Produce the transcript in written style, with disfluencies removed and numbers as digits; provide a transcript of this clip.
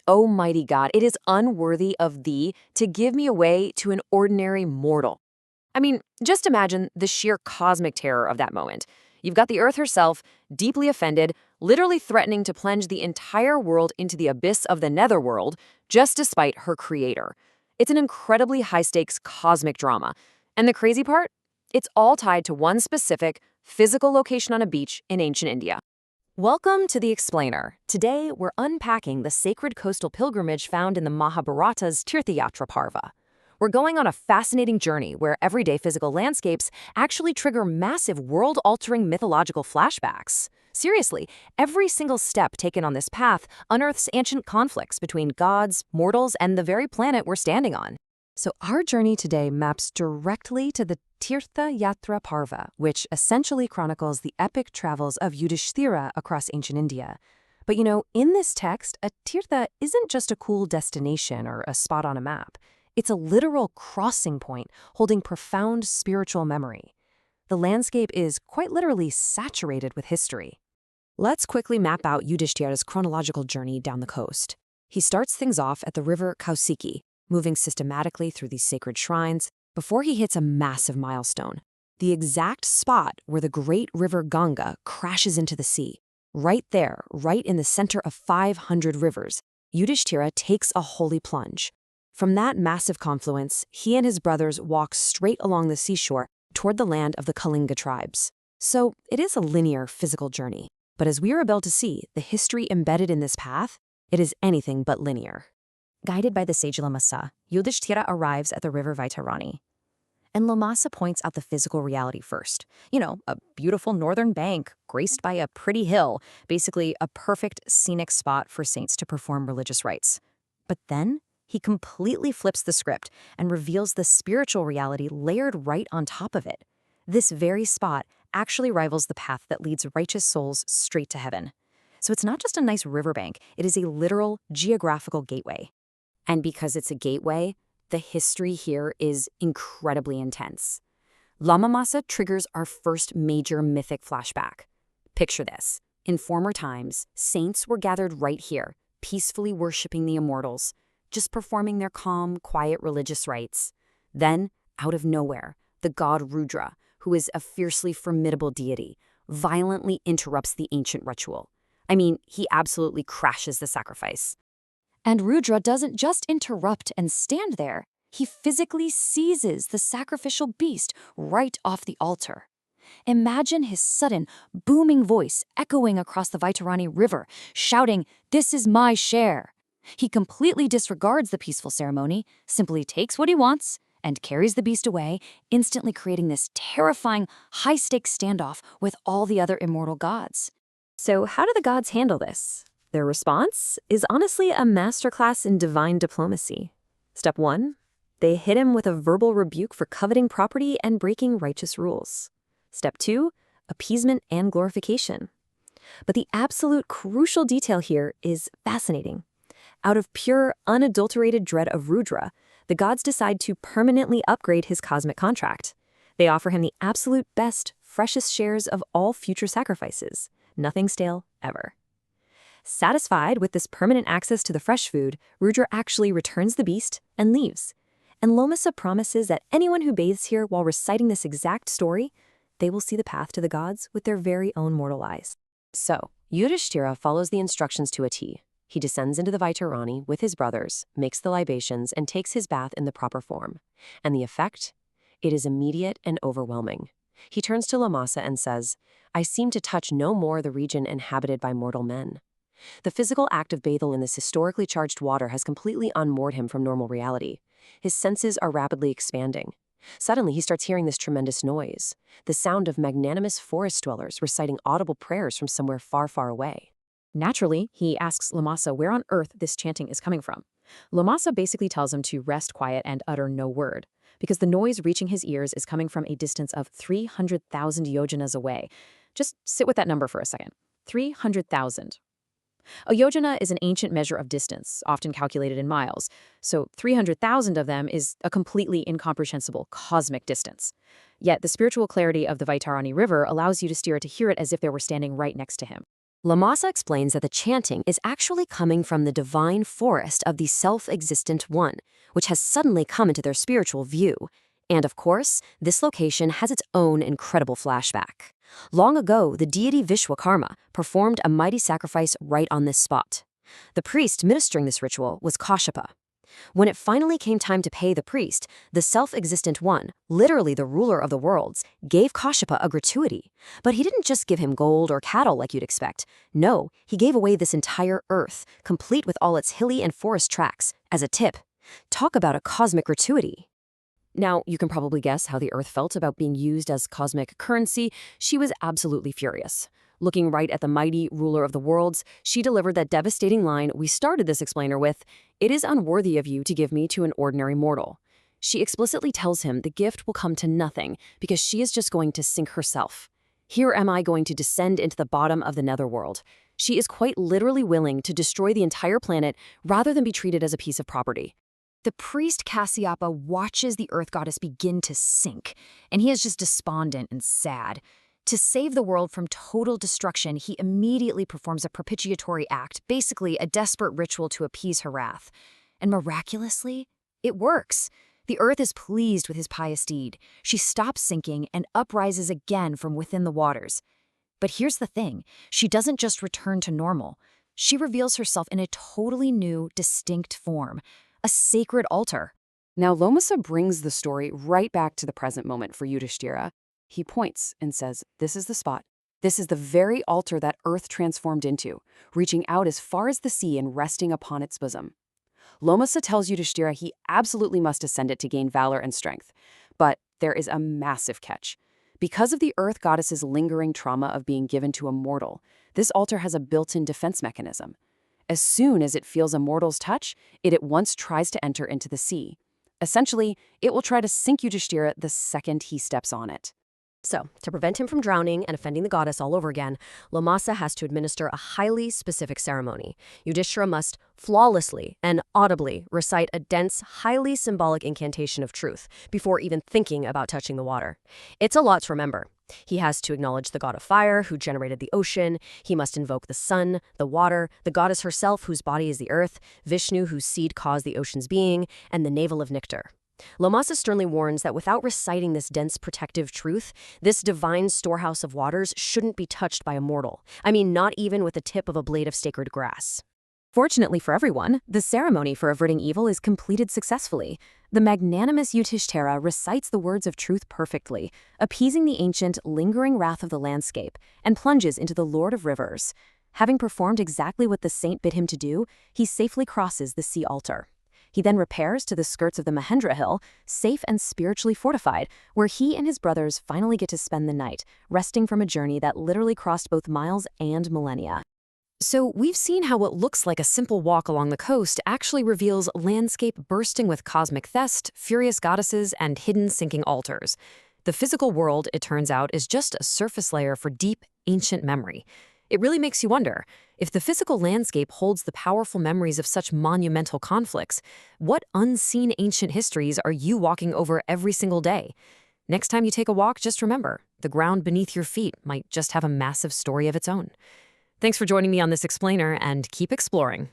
Almighty God, it is unworthy of thee to give me away to an ordinary mortal. I mean, just imagine the sheer cosmic terror of that moment. You've got the Earth herself, deeply offended, literally threatening to plunge the entire world into the abyss of the netherworld, just despite her creator. It's an incredibly high-stakes cosmic drama. And the crazy part? It's all tied to one specific, physical location on a beach in ancient India. Welcome to The Explainer. Today, we're unpacking the sacred coastal pilgrimage found in the Mahabharata's Tirtha-yatra Parva. We're going on a fascinating journey where everyday physical landscapes actually trigger massive world-altering mythological flashbacks. Seriously, every single step taken on this path unearths ancient conflicts between gods, mortals, and the very planet we're standing on. So our journey today maps directly to the Tirtha-yatra Parva, which essentially chronicles the epic travels of Yudhishthira across ancient India. But in this text, a tirtha isn't just a cool destination or a spot on a map. It's a literal crossing point holding profound spiritual memory. The landscape is quite literally saturated with history. Let's quickly map out Yudhishthira's chronological journey down the coast. He starts things off at the river Kausiki, moving systematically through these sacred shrines before he hits a massive milestone, the exact spot where the great river Ganga crashes into the sea. Right there, right in the center of 500 rivers, Yudhishthira takes a holy plunge. From that massive confluence, he and his brothers walk straight along the seashore toward the land of the Kalinga tribes. So it is a linear physical journey. But as we are about to see, the history embedded in this path, it is anything but linear. Guided by the sage Lomasa, Yudhishthira arrives at the river Vaitarani. And Lomasa points out the physical reality first. A beautiful northern bank graced by a pretty hill, basically a perfect scenic spot for saints to perform religious rites. But then he completely flips the script and reveals the spiritual reality layered right on top of it. This very spot actually rivals the path that leads righteous souls straight to heaven. So it's not just a nice riverbank, it is a literal geographical gateway. And because it's a gateway, the history here is incredibly intense. Lomasa triggers our first major mythic flashback. Picture this. In former times, saints were gathered right here, peacefully worshiping the immortals, just performing their calm, quiet religious rites. Then, out of nowhere, the god Rudra, who is a fiercely formidable deity, violently interrupts the ancient ritual. He absolutely crashes the sacrifice. And Rudra doesn't just interrupt and stand there. He physically seizes the sacrificial beast right off the altar. Imagine his sudden, booming voice echoing across the Vaitarani River, shouting, "This is my share." He completely disregards the peaceful ceremony, simply takes what he wants, and carries the beast away, instantly creating this terrifying, high-stakes standoff with all the other immortal gods. So how do the gods handle this? Their response is honestly a masterclass in divine diplomacy. Step 1, they hit him with a verbal rebuke for coveting property and breaking righteous rules. Step 2, appeasement and glorification. But the absolute crucial detail here is fascinating. Out of pure, unadulterated dread of Rudra, the gods decide to permanently upgrade his cosmic contract. They offer him the absolute best, freshest shares of all future sacrifices. Nothing stale, ever. Satisfied with this permanent access to the fresh food, Rudra actually returns the beast and leaves. And Lomasa promises that anyone who bathes here while reciting this exact story, they will see the path to the gods with their very own mortal eyes. So, Yudhishthira follows the instructions to a T. He descends into the Vaitarani with his brothers, makes the libations, and takes his bath in the proper form. And the effect? It is immediate and overwhelming. He turns to Lomasa and says, "I seem to touch no more the region inhabited by mortal men." The physical act of bathing in this historically charged water has completely unmoored him from normal reality. His senses are rapidly expanding. Suddenly, he starts hearing this tremendous noise, the sound of magnanimous forest dwellers reciting audible prayers from somewhere far, far away. Naturally, he asks Lomasa where on earth this chanting is coming from. Lomasa basically tells him to rest quiet and utter no word, because the noise reaching his ears is coming from a distance of 300,000 yojanas away. Just sit with that number for a second. 300,000. A yojana is an ancient measure of distance, often calculated in miles, so 300,000 of them is a completely incomprehensible cosmic distance. Yet the spiritual clarity of the Vaitarani River allows Yudhishthira to hear it as if they were standing right next to him. Lomasa explains that the chanting is actually coming from the divine forest of the self-existent one, which has suddenly come into their spiritual view. And of course, this location has its own incredible flashback. Long ago, the deity Vishwakarma performed a mighty sacrifice right on this spot. The priest ministering this ritual was Kashyapa. When it finally came time to pay the priest, the self-existent one, literally the ruler of the worlds, gave Kashyapa a gratuity. But he didn't just give him gold or cattle like you'd expect. No, he gave away this entire earth, complete with all its hilly and forest tracts, as a tip. Talk about a cosmic gratuity. Now, you can probably guess how the earth felt about being used as cosmic currency. She was absolutely furious. Looking right at the mighty ruler of the worlds, she delivered that devastating line we started this explainer with, "It is unworthy of you to give me to an ordinary mortal." She explicitly tells him the gift will come to nothing because she is just going to sink herself. Here am I going to descend into the bottom of the netherworld. She is quite literally willing to destroy the entire planet rather than be treated as a piece of property. The priest Kashyapa watches the earth goddess begin to sink, and he is just despondent and sad. To save the world from total destruction, he immediately performs a propitiatory act, basically a desperate ritual to appease her wrath. And miraculously, it works. The earth is pleased with his pious deed. She stops sinking and uprises again from within the waters. But here's the thing, she doesn't just return to normal. She reveals herself in a totally new, distinct form. A sacred altar. Now Lomasa brings the story right back to the present moment for Yudhishthira. He points and says, "This is the spot. This is the very altar that earth transformed into, reaching out as far as the sea and resting upon its bosom." Lomasa tells Yudhishthira he absolutely must ascend it to gain valor and strength. But there is a massive catch. Because of the earth goddess's lingering trauma of being given to a mortal, this altar has a built-in defense mechanism. As soon as it feels a mortal's touch, it at once tries to enter into the sea. Essentially, it will try to sink Yudhishthira the second he steps on it. So, to prevent him from drowning and offending the goddess all over again, Lomasa has to administer a highly specific ceremony. Yudhishthira must flawlessly and audibly recite a dense, highly symbolic incantation of truth before even thinking about touching the water. It's a lot to remember. He has to acknowledge the god of fire, who generated the ocean. He must invoke the sun, the water, the goddess herself, whose body is the earth, Vishnu, whose seed caused the ocean's being, and the navel of nectar. Lomasa sternly warns that without reciting this dense protective truth, this divine storehouse of waters shouldn't be touched by a mortal. I mean, not even with the tip of a blade of sacred grass. Fortunately for everyone, the ceremony for averting evil is completed successfully. The magnanimous Yudhishthira recites the words of truth perfectly, appeasing the ancient, lingering wrath of the landscape, and plunges into the Lord of Rivers. Having performed exactly what the saint bid him to do, he safely crosses the sea altar. He then repairs to the skirts of the Mahendra hill, safe and spiritually fortified, where he and his brothers finally get to spend the night, resting from a journey that literally crossed both miles and millennia. So we've seen how what looks like a simple walk along the coast actually reveals landscape bursting with cosmic theft, furious goddesses, and hidden sinking altars. The physical world, it turns out, is just a surface layer for deep, ancient memory. It really makes you wonder, if the physical landscape holds the powerful memories of such monumental conflicts, what unseen ancient histories are you walking over every single day? Next time you take a walk, just remember, the ground beneath your feet might just have a massive story of its own. Thanks for joining me on this explainer, and keep exploring.